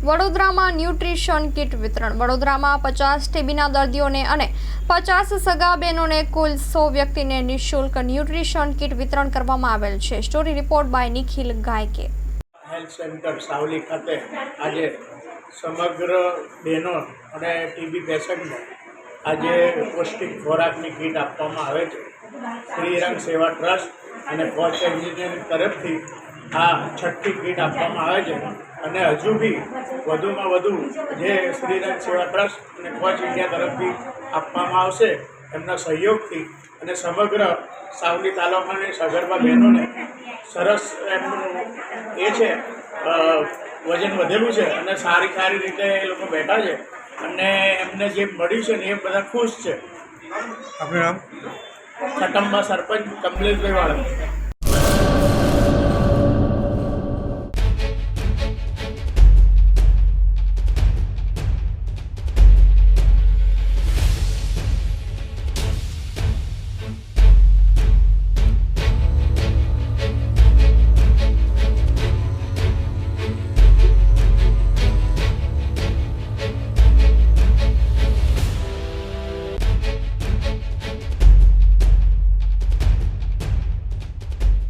વડોદરામાં nutrition kit વિતરણ. વડોદરામાં 50 ટીબીના દર્દીઓને અને 50 સગા બહેનોને કુલ 100 વ્યક્તિને નિઃશુલ્ક ન્યુટ્રિશન કિટ વિતરણ કરવામાં આવેલ છે. Story report by Nikhil Gayke. Health centre Savli ખાતે આજે સમગ્ર બહેનો અને ટીબી પેશન્ટને આજે પૌષ્ટિક ખોરાકની કીટ આપવામાં આવે છે. શ્રીરંગ સેવા ટ્રસ્ટ અને કોચ એન્જિનિયરિંગ તરફથી આ 6ઠ્ઠી કીટ આપવામાં આવે છે અને હજુ બી વધુમાં વધુ જે શ્રીરંગ સેવા ટ્રસ્ટ અને કોચ ઇન્ડિયા તરફથી આપવામાં આવશે એમના સહયોગથી અને સમગ્ર સાવલી તાલુકાની સગર્ભા બહેનોને સરસ એમનું એ છે વજન વધેલું છે અને સારી રીતે એ લોકો બેઠા છે અને એમને જે મળ્યું છે ને એ બધા ખુશ છે. આપનું નામ? ખટંબા સરપંચ કમલેશભાઈ વાળા.